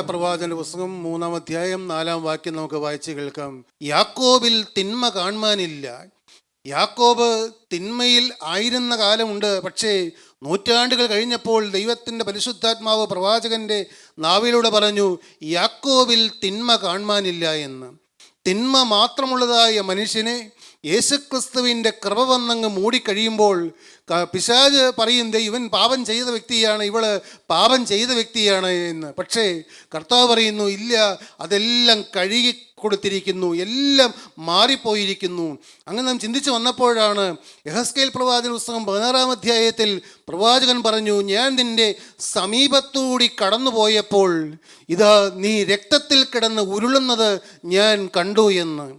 പ്രവാചകന്റെ പുസ്തകം 3-ാം അധ്യായം 4-ാം വാക്യം നമുക്ക് വായിച്ച് കേൾക്കാം. യാക്കോബിൽ തിന്മ കാണുവാനില്ല. യാക്കോബ് തിന്മയിൽ ആയിരുന്ന കാലമുണ്ട്, പക്ഷേ നൂറ്റാണ്ടുകൾ കഴിഞ്ഞപ്പോൾ ദൈവത്തിൻ്റെ പരിശുദ്ധാത്മാവ് പ്രവാചകന്റെ നാവിലൂടെ പറഞ്ഞു, യാക്കോബിൽ തിന്മ കാണുവാനില്ല എന്ന്. തിന്മ മാത്രമുള്ളതായ മനുഷ്യനെ യേശുക്രിസ്തുവിൻ്റെ കൃപ വന്നങ്ങ് മൂടിക്കഴിയുമ്പോൾ പിശാച് പറയുന്നത് ഇവൻ പാപം ചെയ്ത വ്യക്തിയാണ്, ഇവള് പാപം ചെയ്ത വ്യക്തിയാണ് എന്ന്. പക്ഷേ കർത്താവ് പറയുന്നു, ഇല്ല, അതെല്ലാം കഴുകി കൊടുത്തിരിക്കുന്നു, എല്ലാം മാറിപ്പോയിരിക്കുന്നു. അങ്ങനെ നാം ചിന്തിച്ച് വന്നപ്പോഴാണ് യെഹെസ്കേൽ പ്രവാചകന്റെ പുസ്തകം 16-ാം അധ്യായത്തിൽ പ്രവാചകൻ പറഞ്ഞു, ഞാൻ നിന്റെ സമീപത്തൂടി കടന്നു പോയപ്പോൾ ഇതാ നീ രക്തത്തിൽ കിടന്ന് ഉരുളുന്നത് ഞാൻ കണ്ടു എന്ന്.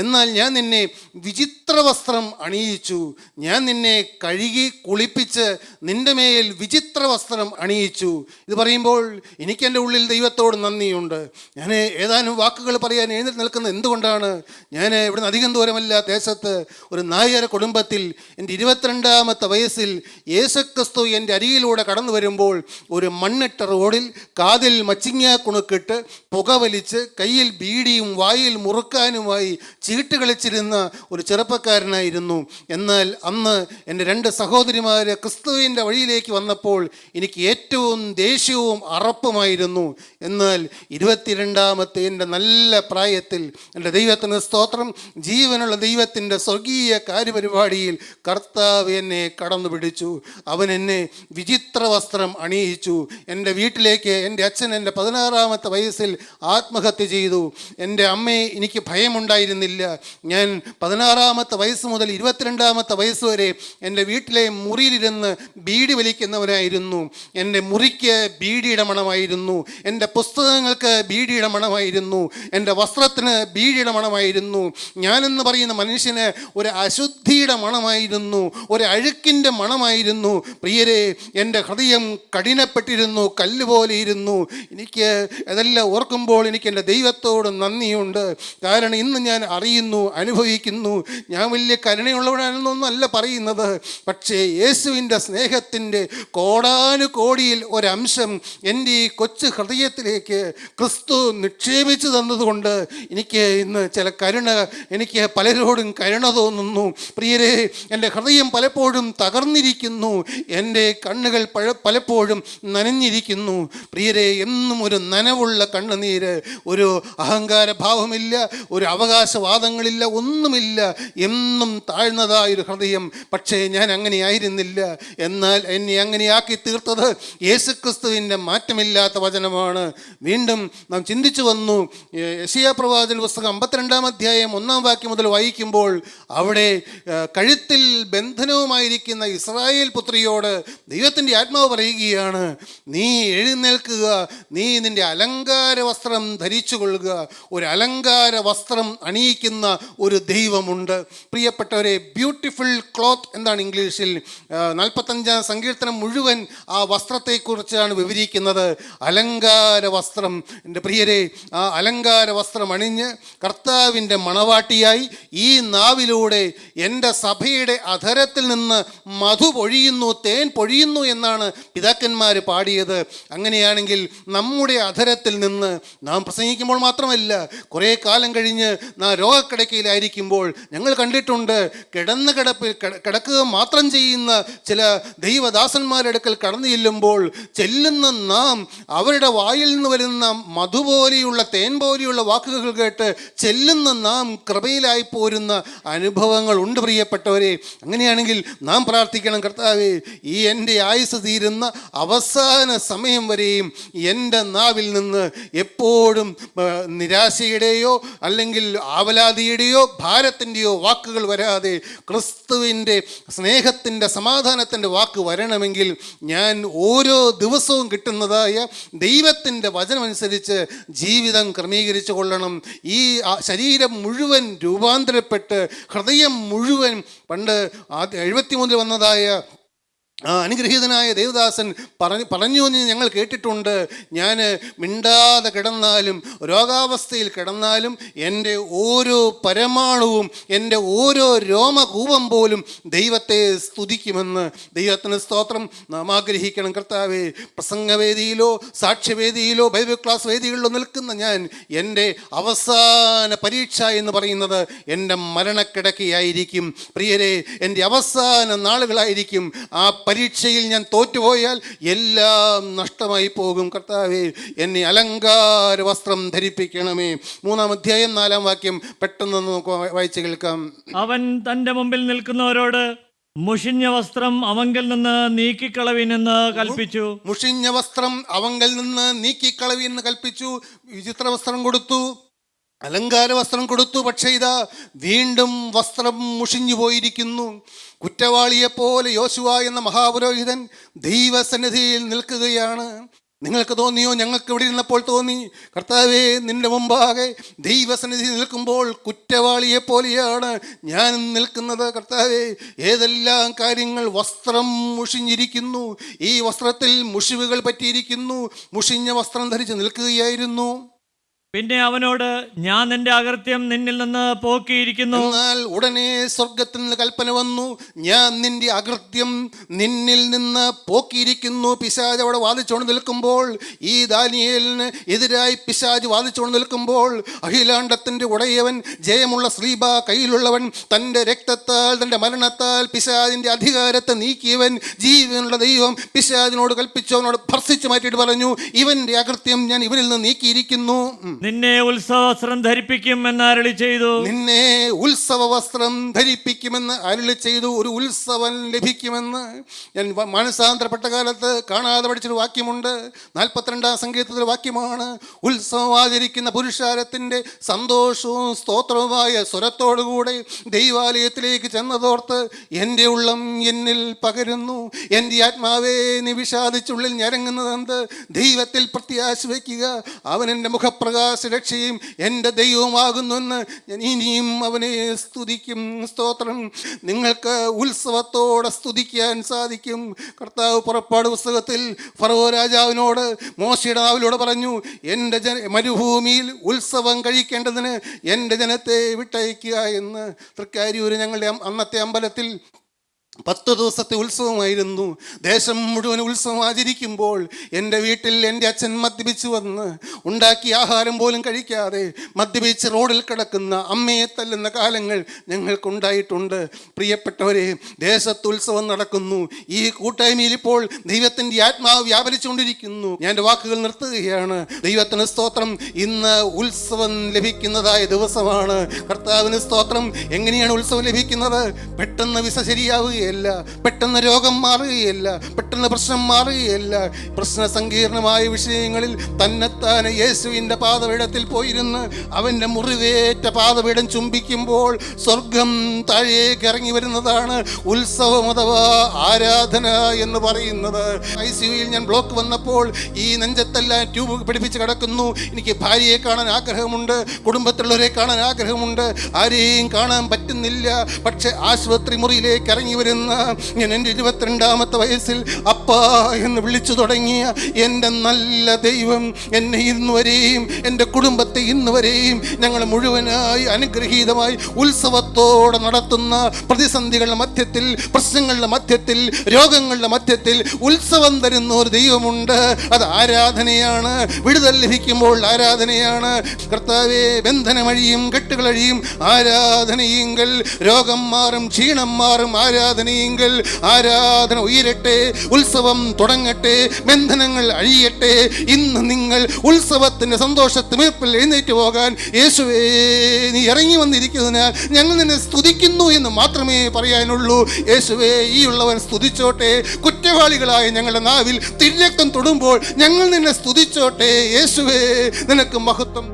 എന്നാൽ ഞാൻ നിന്നെ വിചിത്ര വസ്ത്രം അണിയിച്ചു, ഞാൻ നിന്നെ കഴുകി കുളിപ്പിച്ച് നിൻ്റെ മേൽ വിചിത്ര വസ്ത്രം അണിയിച്ചു. ഇത് പറയുമ്പോൾ എനിക്കെൻ്റെ ഉള്ളിൽ ദൈവത്തോട് നന്ദിയുണ്ട്. ഞാൻ ഏതാനും വാക്കുകൾ പറയാൻ എഴുന്നേറ്റ് നിൽക്കുന്നത് എന്തുകൊണ്ടാണ്? ഞാൻ ഇവിടുന്ന് അധികം ദൂരമല്ല ദേശത്ത് ഒരു നായര കുടുംബത്തിൽ എൻ്റെ 22-ാമത്തെ വയസ്സിൽ യേശുക്രിസ്തു എൻ്റെ അരികിലൂടെ കടന്നു വരുമ്പോൾ ഒരു മണ്ണിട്ട റോഡിൽ കാതിൽ മച്ചിങ്ങ കുണുക്കിട്ട് പുകവലിച്ച് കയ്യിൽ ബീഡിയും വായിൽ മുറുക്കാനുമായി ചീട്ട് കളിച്ചിരുന്ന ഒരു ചെറുപ്പക്കാരനായിരുന്നു. എന്നാൽ അന്ന് എൻ്റെ 2 സഹോദരിമാർ ക്രിസ്തുവിൻ്റെ വഴിയിലേക്ക് വന്നപ്പോൾ എനിക്ക് ഏറ്റവും ദേഷ്യവും അറപ്പുമായിരുന്നു. എന്നാൽ 22-ാമത്തെ എൻ്റെ നല്ല പ്രായത്തിൽ എൻ്റെ ദൈവത്തിന് സ്തോത്രം, ജീവനുള്ള ദൈവത്തിൻ്റെ സ്വർഗീയ കാര്യപരിപാടിയിൽ കർത്താവ് എന്നെ കടന്നു പിടിച്ചു. അവൻ എന്നെ വിചിത്ര വസ്ത്രം അണിയിച്ചു. എൻ്റെ വീട്ടിലേക്ക് എൻ്റെ അച്ഛൻ എൻ്റെ 16-ാമത്തെ വയസ്സിൽ ആത്മഹത്യ ചെയ്തു. എൻ്റെ അമ്മയെ എനിക്ക് ഭയമുണ്ടായിരുന്നില്ല. ഞാൻ 16-ാമത്തെ വയസ്സ് മുതൽ 22-ാമത്തെ വയസ്സ് വരെ എൻ്റെ വീട്ടിലെ മുറിയിലിരുന്ന് ബീഡി വലിക്കുന്നവനായിരുന്നു. എൻ്റെ മുറിക്ക് ബീഡിയുടെ മണമായിരുന്നു, എൻ്റെ പുസ്തകങ്ങൾക്ക് ബീഡിയുടെ മണമായിരുന്നു, എൻ്റെ വസ്ത്രത്തിന് ബീഡിയുടെ മണമായിരുന്നു. ഞാനെന്ന് പറയുന്ന മനുഷ്യന് ഒരു അശുദ്ധിയുടെ മണമായിരുന്നു, ഒരു അഴുക്കിൻ്റെ മണമായിരുന്നു. പ്രിയരെ, എൻ്റെ ഹൃദയം കഠിനപ്പെട്ടിരുന്നു, കല്ലുപോലെ ഇരുന്നു. എനിക്ക് അതെല്ലാം ഓർക്കുമ്പോൾ എനിക്ക് എൻ്റെ ദൈവത്തോട് നന്ദിയുണ്ട്. കാരണം ഇന്ന് ഞാൻ അറിയുന്നു, അനുഭവിക്കുന്നു. ഞാൻ വലിയ കരുണയുള്ളവനാണെന്നൊന്നും അല്ല പറയുന്നത്, പക്ഷേ യേശുവിൻ്റെ സ്നേഹത്തിൻ്റെ കോടാനുകോടിയിൽ ഒരംശം എൻ്റെ ഈ കൊച്ചു ഹൃദയത്തിലേക്ക് ക്രിസ്തു നിക്ഷേപിച്ചു തന്നതുകൊണ്ട് എനിക്ക് ഇന്ന് ചില കരുണ, എനിക്ക് പലരോടും കരുണ തോന്നുന്നു. പ്രിയരെ, എൻ്റെ ഹൃദയം പലപ്പോഴും തകർന്നിരിക്കുന്നു, എൻ്റെ കണ്ണുകൾ പലപ്പോഴും നനഞ്ഞിരിക്കുന്നു. പ്രിയരെ, എന്നും ഒരു നനവുള്ള കണ്ണുനീര്, ഒരു അഹങ്കാര ഭാവമില്ല, ഒരു അവകാശവാദങ്ങളില്ല, ഒന്നുമില്ല, എന്നും താഴ്ന്നതായൊരു ഹൃദയം. പക്ഷേ ഞാൻ അങ്ങനെയായിരുന്നില്ല. എന്നാൽ എന്നെ അങ്ങനെയാക്കി തീർത്തത് യേശുക്രിസ്തുവിൻ്റെ മാറ്റമില്ലാത്ത വചനമാണ്. വീണ്ടും നാം ചിന്തിച്ചു വന്നു. യെശയ്യാ പ്രവാചകന്റെ പുസ്തകം 52-ാം അധ്യായം 1-ാം വാക്യം മുതൽ വായിക്കുമ്പോൾ അവിടെ കഴുത്തിൽ ബന്ധനവുമായിരിക്കുന്ന ഇസ്രായേൽ പുത്രിയോട് ദൈവത്തിൻ്റെ ആത്മാവ് പറയുകയാണ്, നീ എഴുന്നേൽക്കുക, നീ നിൻ്റെ അലങ്കാര വസ്ത്രം ധരിച്ചു കൊള്ളുക. ഒരു അലങ്കാര വസ്ത്രം അണിയിക്കുന്ന ഒരു ദൈവമുണ്ട്. പ്രിയപ്പെട്ടവരെ, ബ്യൂട്ടിഫുൾ ക്ലോത്ത് എന്താണ് ഇംഗ്ലീഷിൽ? 45-ാം സങ്കീർത്തനം മുഴുവൻ ആ വസ്ത്രത്തെക്കുറിച്ചാണ് വിവരിക്കുന്നത്. അലങ്കാര വസ്ത്രം. എൻ്റെ പ്രിയരെ, ആ അലങ്കാര വസ്ത്രം അണിഞ്ഞ് കർത്താവിൻ്റെ മണവാട്ടിയായി ഈ നാവിലൂടെ എൻ്റെ സഭയുടെ അധരത്തിൽ നിന്ന് മധു പൊഴിയുന്നു, തേൻ പൊഴിയുന്നു എന്നാണ് പിതാക്കന്മാർ പാടിയത്. അങ്ങനെയാണെങ്കിൽ നമ്മുടെ അധരത്തിൽ നിന്ന് നാം പ്രസംഗിക്കുമ്പോൾ മാത്രമല്ല, കുറേ കാലം കഴിഞ്ഞ് നാം രോഗക്കിടക്കയിലായിരിക്കുമ്പോൾ ഞങ്ങൾ കണ്ടിട്ടുണ്ട്, കിടക്കുക മാത്രം ചെയ്യുന്ന ചില ദൈവദാസന്മാരുടെ അടുക്കൽ കടന്നു ചെല്ലുമ്പോൾ ചെല്ലുന്ന നാം അവരുടെ വായിൽ നിന്ന് വരുന്ന മധുപോലെയുള്ള തേൻ പോലെയുള്ള വാക്കുകൾ കേട്ട് ചെല്ലുന്ന നാം കൃപയിലായി പോരുന്ന അനുഭവങ്ങൾ ഉണ്ട്. പ്രിയപ്പെട്ടവരെ, അങ്ങനെയാണെങ്കിൽ നാം പ്രാർത്ഥിക്കണം, കർത്താവേ, ഈ എൻ്റെ ആയുസ് തീരുന്ന അവസാന സമയം വരെയും എൻ്റെ നാവിൽ നിന്ന് എപ്പോഴും നിരാശയുടെയോ അല്ലെങ്കിൽ ആവലാതിയുടെയോ ഭാരത്തിൻ്റെയോ വാക്കുകൾ വരാതെ ക്രിസ്തുവിൻ്റെ സ്നേഹത്തിൻ്റെ സമാധാനത്തിൻ്റെ വാക്ക് വരണമെങ്കിൽ ഞാൻ ഓരോ ദിവസവും കിട്ടുന്നതായ ദൈവത്തിൻ്റെ വചനമനുസരിച്ച് ജീവിതം ക്രമീകരിച്ചു കൊള്ളണം. കാരണം ഈ ശരീരം മുഴുവൻ രൂപാന്തരപ്പെട്ട് ഹൃദയം മുഴുവൻ പണ്ട് 73 വന്നതായ അനുഗ്രഹീതനായ ദേവദാസൻ പറഞ്ഞു എന്ന് ഞങ്ങൾ കേട്ടിട്ടുണ്ട്. ഞാൻ മിണ്ടാതെ കിടന്നാലും രോഗാവസ്ഥയിൽ കിടന്നാലും എൻ്റെ ഓരോ പരമാണുവും എൻ്റെ ഓരോ രോമകൂപം പോലും ദൈവത്തെ സ്തുതിക്കുമെന്ന്. ദൈവത്തിന് സ്തോത്രം. നാം ആഗ്രഹിക്കണം, കർത്താവേ, പ്രസംഗവേദിയിലോ സാക്ഷ്യവേദിയിലോ ബൈബിൾ ക്ലാസ് വേദികളിലോ നിൽക്കുന്ന ഞാൻ, എൻ്റെ അവസാന പരീക്ഷ എന്ന് പറയുന്നത് എൻ്റെ മരണക്കിടക്കയായിരിക്കും. പ്രിയരെ, എൻ്റെ അവസാന നാളുകളായിരിക്കും. ആ പരീക്ഷയിൽ ഞാൻ തോറ്റുപോയാൽ എല്ലാം നഷ്ടമായി പോകും. കർത്താവേ, എന്നെ അലങ്കാര വസ്ത്രം ധരിപ്പിക്കണമേ. 3-ാം അധ്യായം 4-ാം വാക്യം പെട്ടെന്ന് നമുക്ക് വായിച്ചു കേൾക്കാം. അവൻ തൻ്റെ മുമ്പിൽ നിൽക്കുന്നവരോട് മുഷിഞ്ഞ വസ്ത്രം അവങ്കൽ നിന്ന് നീക്കിക്കളവിനെന്ന് കൽപ്പിച്ചു. മുഷിഞ്ഞ വസ്ത്രം അവങ്കൽ നിന്ന് നീക്കിക്കളവിന്ന് കൽപ്പിച്ചു. വിചിത്ര വസ്ത്രം കൊടുത്തു, അലങ്കാര വസ്ത്രം കൊടുത്തു. പക്ഷേ ഇതാ വീണ്ടും വസ്ത്രം മുഷിഞ്ഞു പോയിരിക്കുന്നു. കുറ്റവാളിയെപ്പോലെ യോശുവ എന്ന മഹാപുരോഹിതൻ ദൈവസന്നിധിയിൽ നിൽക്കുകയാണ്. നിങ്ങൾക്ക് തോന്നിയോ? ഞങ്ങൾക്ക് ഇവിടെ ഇരുന്നപ്പോൾ തോന്നി, കർത്താവേ, നിന്റെ മുമ്പാകെ ദൈവസന്നിധി നിൽക്കുമ്പോൾ കുറ്റവാളിയെപ്പോലെയാണ് ഞാൻ നിൽക്കുന്നത്. കർത്താവേ, ഏതെല്ലാം കാര്യങ്ങൾ വസ്ത്രം മുഷിഞ്ഞിരിക്കുന്നു, ഈ വസ്ത്രത്തിൽ മുഷിവുകൾ പറ്റിയിരിക്കുന്നു. മുഷിഞ്ഞ വസ്ത്രം ധരിച്ച് നിൽക്കുകയായിരുന്നു. പിന്നെ അവനോട്, ഞാൻ നിന്റെ അകൃത്യം നിന്നിൽ നിന്ന് പോക്കിയിരിക്കുന്നു. എന്നാൽ ഉടനെ സ്വർഗത്തിൽ നിന്ന് കൽപ്പന വന്നു, ഞാൻ നിന്റെ അകൃത്യം നിന്നിൽ നിന്ന് പോക്കിയിരിക്കുന്നു. പിശാച് അവിടെ വാദിച്ചുകൊണ്ട് നിൽക്കുമ്പോൾ, ഈ ദാനിയേലിന് എതിരായി പിശാച് വാദിച്ചുകൊണ്ട് നിൽക്കുമ്പോൾ, അഖിലാണ്ടത്തിൻ്റെ ഉടയവൻ, ജയമുള്ള ശ്രീബ കയ്യിലുള്ളവൻ, തൻ്റെ രക്തത്താൽ തൻ്റെ മരണത്താൽ പിശാചിൻ്റെ അധികാരത്തെ നീക്കിയവൻ, ജീവനുള്ള ദൈവം പിശാചിനോട് കൽപ്പിച്ചു, അവനോട് ഭർസിച്ചു മാറ്റിയിട്ട് പറഞ്ഞു, ഇവൻ്റെ അകൃത്യം ഞാൻ ഇവനിൽ നിന്ന് നീക്കിയിരിക്കുന്നു. നിന്നെ ഉത്സവവസ്ത്രം ധരിപ്പിക്കും എന്ന് അരുളി ചെയ്തു. നിന്നെ ഉത്സവ വസ്ത്രം ധരിപ്പിക്കുമെന്ന് അരുളി ചെയ്തു. ഒരു ഉത്സവം ലഭിക്കുമെന്ന് ഞാൻ മാനസാന്തരപ്പെട്ട കാലത്ത് കാണാതെ പഠിച്ചൊരു വാക്യമുണ്ട്. 42-ാം സങ്കീർത്തനത്തിലെ വാക്യമാണ്. ഉത്സവം ആചരിക്കുന്ന പുരുഷാരത്തിൻ്റെ സന്തോഷവും സ്തോത്രവുമായ സ്വരത്തോടുകൂടെ ദൈവാലയത്തിലേക്ക് ചെന്നതോർത്ത് എൻ്റെ ഉള്ളം എന്നിൽ പകരുന്നു. എൻ്റെ ആത്മാവേ, നീ വിഷാദിച്ചുള്ളിൽ ഞരങ്ങുന്നതെന്ത്? ദൈവത്തിൽ പ്രത്യാശ വയ്ക്കുക. അവൻ എൻ്റെ മുഖപ്രകാശ രക്ഷയും എൻ്റെ ദൈവമാകുന്നുവെന്ന് ഞാൻ ഇനിയും അവനെ സ്തുതിക്കും. സ്തോത്രം. നിങ്ങൾക്ക് ഉത്സവത്തോടെ സ്തുതിക്കാൻ സാധിക്കും. കർത്താവ് പുറപ്പാട് പുസ്തകത്തിൽ ഫറവോ രാജാവിനോട് മോശയുടെ നാവിലൂടെ പറഞ്ഞു, എൻ്റെ മരുഭൂമിയിൽ ഉത്സവം കഴിക്കേണ്ടതിന് എൻ്റെ ജനത്തെ വിട്ടയക്കുക എന്ന്. തൃക്കാരിയൂർ ഞങ്ങളുടെ അന്നത്തെ അമ്പലത്തിൽ 10 ദിവസത്തെ ഉത്സവമായിരുന്നു. ദേശം മുഴുവൻ ഉത്സവം ആചരിക്കുമ്പോൾ എൻ്റെ വീട്ടിൽ എൻ്റെ അച്ഛൻ മദ്യപിച്ചു വന്ന് ഉണ്ടാക്കിയ ആഹാരം പോലും കഴിക്കാതെ മദ്യപിച്ച് റോഡിൽ കിടക്കുന്ന അമ്മയെ തല്ലുന്ന കാലങ്ങൾ ഞങ്ങൾക്കുണ്ടായിട്ടുണ്ട്. പ്രിയപ്പെട്ടവരെ, ദേശത്ത് ഉത്സവം നടക്കുന്നു. ഈ കൂട്ടായ്മയിൽ ഇപ്പോൾ ദൈവത്തിൻ്റെ ആത്മാവ് വ്യാപരിച്ചുകൊണ്ടിരിക്കുന്നു. ഞാൻ എൻ്റെ വാക്കുകൾ നിർത്തുകയാണ്. ദൈവത്തിന് സ്തോത്രം. ഇന്ന് ഉത്സവം ലഭിക്കുന്നതായ ദിവസമാണ്. കർത്താവിന് സ്തോത്രം. എങ്ങനെയാണ് ഉത്സവം ലഭിക്കുന്നത്? പെട്ടെന്ന് വിസ ശരിയാവുക, പെട്ടെന്ന് രോഗം മാറുകയല്ല, പെട്ടെന്ന് പ്രശ്നം മാറുകയല്ല. പ്രശ്ന സങ്കീർണമായ വിഷയങ്ങളിൽ തന്നെത്താനെ യേശുവിൻ്റെ പാദപീഠത്തിൽ പോയിരുന്ന് അവൻ്റെ മുറിവേറ്റ പാദപീഠം ചുംബിക്കുമ്പോൾ സ്വർഗം താഴേക്ക് ഇറങ്ങി വരുന്നതാണ് ഉത്സവം അഥവാ ആരാധന എന്ന് പറയുന്നത്. ICUയിൽ ഞാൻ ബ്ലോക്ക് വന്നപ്പോൾ ഈ നെഞ്ചത്തെല്ലാം ട്യൂബ് പിടിപ്പിച്ച് കിടക്കുന്നു. എനിക്ക് ഭാര്യയെ കാണാൻ ആഗ്രഹമുണ്ട്, കുടുംബത്തിലുള്ളവരെ കാണാൻ ആഗ്രഹമുണ്ട്, ആരെയും കാണാൻ പറ്റുന്നില്ല. പക്ഷെ ആശുപത്രി മുറിയിലേക്ക് ഇറങ്ങി വരുന്ന ഞാൻ എൻ്റെ 22-ാമത്തെ വയസ്സിൽ അപ്പാ എന്ന് വിളിച്ചു തുടങ്ങിയ എൻ്റെ നല്ല ദൈവം എന്നെ ഇന്നുവരെയും എൻ്റെ കുടുംബത്തെ ഇന്നുവരെയും ഞങ്ങൾ മുഴുവനായി അനുഗ്രഹീതമായി ഉത്സവത്തോടെ നടത്തുന്ന പ്രതിസന്ധികളുടെ മധ്യത്തിൽ, പ്രശ്നങ്ങളുടെ മധ്യത്തിൽ, രോഗങ്ങളുടെ മധ്യത്തിൽ ഉത്സവം തരുന്ന ഒരു ദൈവമുണ്ട്. അത് ആരാധനയാണ്. വിടുതൽ ലഭിക്കുമ്പോൾ ആരാധനയാണ്. കർത്താവേ, ബന്ധനമഴിയും കെട്ടുകളഴിയും ആരാധനയെങ്കിൽ, രോഗം മാറും, ക്ഷീണം മാറും ആരാധനയെങ്കിൽ. ആരാധന ഉയരട്ടെ, ഉത്സവം തുടങ്ങട്ടെ, ബന്ധനങ്ങൾ അഴിയട്ടെ. ഇന്ന് നിങ്ങൾ ഉത്സവത്തിൻ്റെ സന്തോഷത്തിമേപ്പിൽ എഴുന്നേറ്റ് പോകാൻ യേശുവേ നീ ഇറങ്ങി വന്നിരിക്കുന്നതിനാൽ ഞങ്ങൾ നിന്നെ സ്തുതിക്കുന്നു എന്ന് മാത്രമേ പറയാനുള്ളൂ. യേശുവേ, ഈ ഉള്ളവൻ സ്തുതിച്ചോട്ടെ. കുറ്റവാളികളായ ഞങ്ങളുടെ നാവിൽ തിരുരക്തം തൊടുമ്പോൾ ഞങ്ങൾ നിന്നെ സ്തുതിച്ചോട്ടെ. യേശുവേ, നിനക്ക് മഹത്വം.